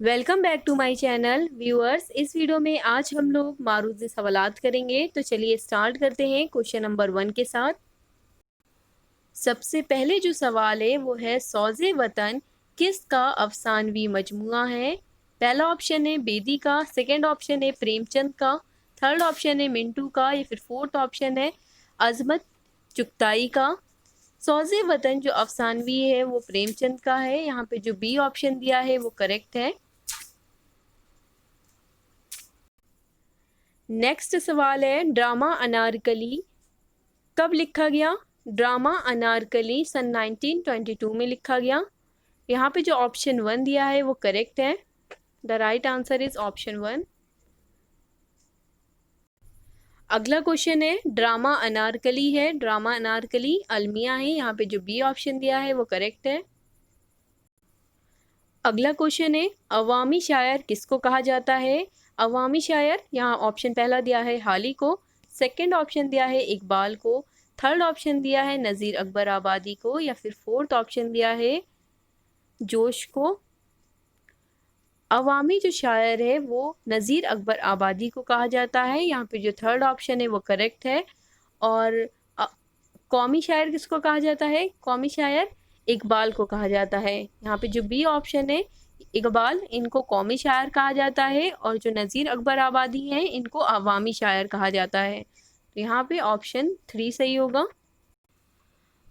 Welcome back to my channel viewers. इस video में आज हम लोग मारूजी सवालात करेंगे। तो चलिए स्टार्ट करते हैं क्वेश्चन नंबर 1 के साथ। सबसे पहले जो सवाल है वो है सौज़े वतन किसका अफसानवी मजमुआ है। पहला ऑप्शन है बेदी का, सेकंड ऑप्शन है प्रेमचंद का, थर्ड ऑप्शन है मिंटू का या फिर फोर्थ ऑप्शन है अजमत चुगताई का। सौज़े वतन जो अफसानवी है वो प्रेमचंद का है। यहाँ पे जो बी ऑप्शन दिया है वो करेक्ट है। नेक्स्ट सवाल है ड्रामा अनारकली कब लिखा गया। ड्रामा अनारकली सन 1922 में लिखा गया। यहाँ पे जो ऑप्शन 1 दिया है वो करेक्ट है। The right answer is option 1। अगला क्वेश्चन है ड्रामा अनारकली है, ड्रामा अनारकली अलमिया है। यहाँ पे जो बी ऑप्शन दिया है वो करेक्ट है। अगला क्वेश्चन है अवामी शायर किसको कहा जाता है। अवामी शायर, यहाँ ऑप्शन पहला दिया है हाली को, सेकंड ऑप्शन दिया है इकबाल को, थर्ड ऑप्शन दिया है नज़ीर अकबर आबादी को या फिर फोर्थ ऑप्शन दिया है जोश को। अवामी जो शायर है वो नज़ीर अकबर आबादी को कहा जाता है। यहाँ पे जो थर्ड ऑप्शन है वो करेक्ट है। और कौमी शायर किसको कहा जाता है। कौमी शायर इकबाल को कहा जाता है। यहाँ पे जो बी ऑप्शन है इकबाल, इनको कौमी शायर कहा जाता है और जो नज़ीर अकबर आबादी हैं इनको अवामी शायर कहा जाता है। तो यहाँ पे ऑप्शन 3 सही होगा।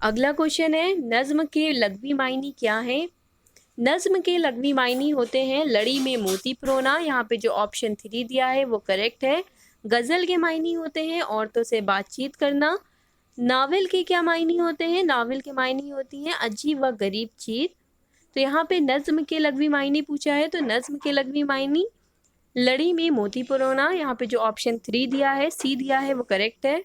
अगला क्वेश्चन है नज़्म के लग़वी मायने क्या है। नज़्म के लग़वी मायने होते हैं लड़ी में मोती परोना। यहाँ पे जो ऑप्शन 3 दिया है वो करेक्ट है। गज़ल के मायने होते हैं औरतों से बातचीत करना। नावल के क्या मायने होते हैं। नावल के मायने होती हैं अजीब व गरीब चीज़। तो यहाँ पे नज़्म के लग़वी मायने पूछा है तो नज़्म के लग़वी मायने लड़ी में मोती परोना। यहाँ पे जो ऑप्शन 3 दिया है, सी दिया है, वो करेक्ट है।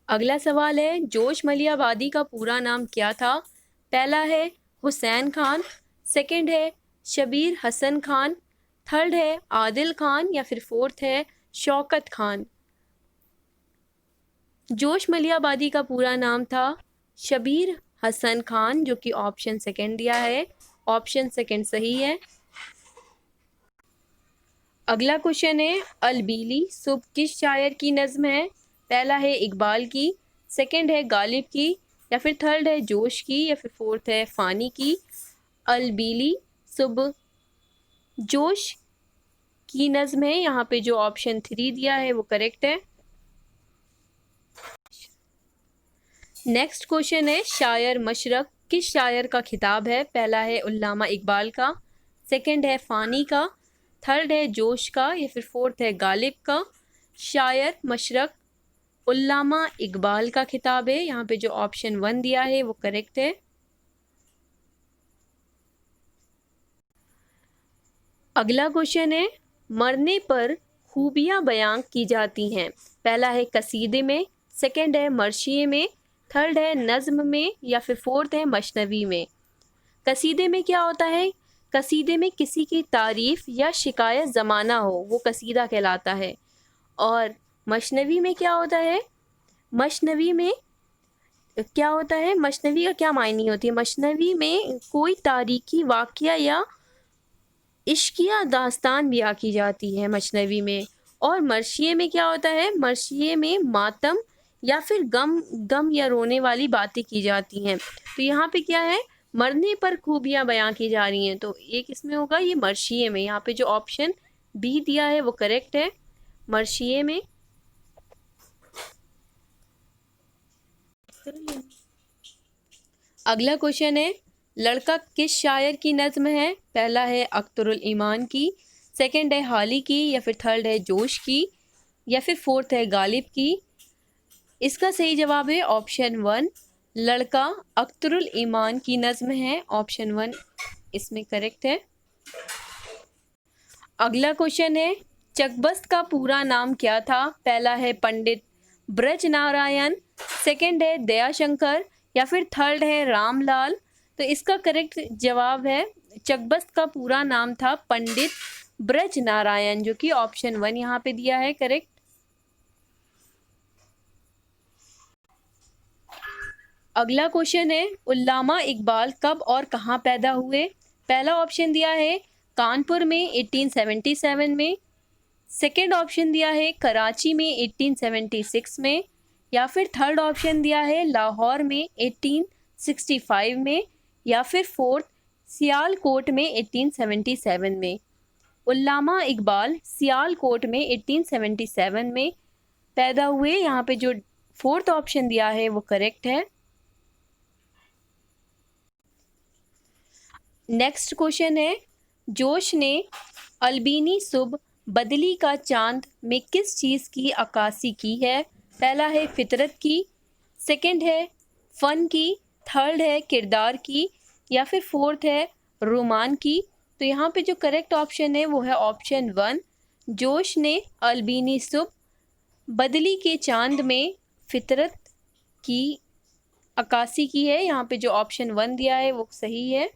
अगला सवाल है जोश मलियाबादी का पूरा नाम क्या था। पहला है हुसैन खान, सेकंड है शबीर हसन खान, थर्ड है आदिल खान या फिर फोर्थ है शौकत खान। जोश मलियाबादी का पूरा नाम था शबीर हसन खान, जो कि ऑप्शन सेकंड दिया है। ऑप्शन सेकंड सही है। अगला क्वेश्चन है अलबीली सुबह किस शायर की नज़्म है। पहला है इकबाल की, सेकंड है गालिब की या फिर थर्ड है जोश की या फिर फोर्थ है फ़ानी की। अलबीली सुबह जोश की नज़्म है। यहाँ पे जो ऑप्शन 3 दिया है वो करेक्ट है। नेक्स्ट क्वेश्चन है शायर मशरक किस शायर का खिताब है। पहला है उल्लामा इकबाल का, सेकंड है फ़ानी का, थर्ड है जोश का या फिर फोर्थ है गालिब का। शायर मशरक उल्लामा इकबाल का खिताब है। यहाँ पे जो ऑप्शन 1 दिया है वो करेक्ट है। अगला क्वेश्चन है मरने पर खूबियाँ बयां की जाती हैं। पहला है कसीदे में, सेकंड है मरशिए में, थर्ड है नज़्म में या फिर फोर्थ है मशनवी में। कसीदे में क्या होता है। कसीदे में किसी की तारीफ़ या शिकायत ज़माना हो वो कसीदा कहलाता है। और मशनवी में क्या होता है। मशनवी में क्या होता है, मशनवी का क्या मायने होती है। मशनवी में कोई तारीखी वाक़या या इश्किया दास्तान बयां की जाती है मशनवी में। और मरशिए में क्या होता है। मरशिए में मातम या फिर गम या रोने वाली बातें की जाती हैं। तो यहाँ पे क्या है, मरने पर खूबियाँ बयां की जा रही हैं, तो एक इसमें होगा ये मरशिए में। यहाँ पे जो ऑप्शन बी दिया है वो करेक्ट है, मरशिए में। अगला क्वेश्चन है लड़का किस शायर की नज़्म है। पहला है अख्तरुल ईमान की, सेकंड है हाली की या फिर थर्ड है जोश की या फिर फोर्थ है गालिब की। इसका सही जवाब है ऑप्शन 1, लड़का अख्तरुल ईमान की नज़्म है। ऑप्शन 1 इसमें करेक्ट है। अगला क्वेश्चन है चकबस्त का पूरा नाम क्या था। पहला है पंडित ब्रज नारायण, सेकंड है दयाशंकर या फिर थर्ड है रामलाल। तो इसका करेक्ट जवाब है चकबस्त का पूरा नाम था पंडित ब्रज नारायण, जो कि ऑप्शन 1 यहाँ पे दिया है करेक्ट। अगला क्वेश्चन है उल्लामा इकबाल कब और कहाँ पैदा हुए। पहला ऑप्शन दिया है कानपुर में 1877 में, सेकेंड ऑप्शन दिया है कराची में 1876 में, या फिर थर्ड ऑप्शन दिया है लाहौर में 1865 में, या फिर फोर्थ सियालकोट में 1877 में। उल्लामा इकबाल सियालकोट में 1877 में पैदा हुए। यहाँ पे जो फोर्थ ऑप्शन दिया है वो करेक्ट है। नेक्स्ट क्वेश्चन है, जोश ने अलबीनी सुब बदली का चांद में किस चीज़ की अक्कासी की है? पहला है फितरत की, सेकंड है फ़न की, थर्ड है किरदार की, या फिर फोर्थ है रोमान की। तो यहाँ पे जो करेक्ट ऑप्शन है वो है ऑप्शन 1, जोश ने अलबीनी सुब बदली के चांद में फितरत की अक्कासी की है। यहाँ पे जो ऑप्शन 1 दिया है वो सही है।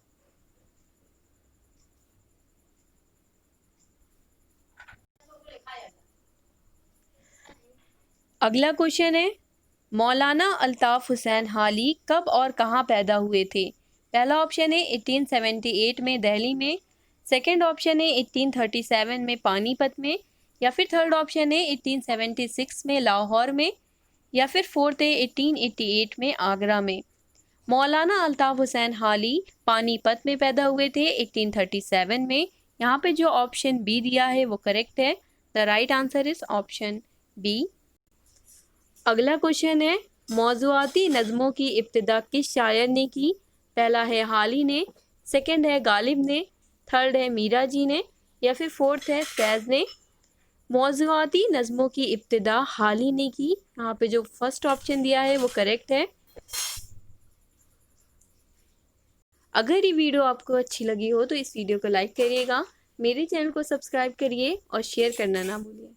अगला क्वेश्चन है, मौलाना अल्ताफ़ हुसैन हाली कब और कहाँ पैदा हुए थे? पहला ऑप्शन है 1878 में दिल्ली में, सेकंड ऑप्शन है 1837 में पानीपत में, या फिर थर्ड ऑप्शन है 1876 में लाहौर में, या फिर फोर्थ है 1888 में आगरा में। मौलाना अल्ताफ़ हुसैन हाली पानीपत में पैदा हुए थे 1837 में। यहाँ पे जो ऑप्शन बी दिया है वो करेक्ट है। The right answer is option B. अगला क्वेश्चन है, मौज़ूआती नज़्मों की इब्तिदा किस शायर ने की? पहला है हाली ने, सेकंड है गालिब ने, थर्ड है मीरा जी ने, या फिर फोर्थ है फैज़ ने। मौज़ूआती नज़्मों की इब्तिदा हाली ने की। यहाँ पे जो फर्स्ट ऑप्शन दिया है वो करेक्ट है। अगर ये वीडियो आपको अच्छी लगी हो तो इस वीडियो को लाइक करिएगा, मेरे चैनल को सब्सक्राइब करिए और शेयर करना ना भूलिए।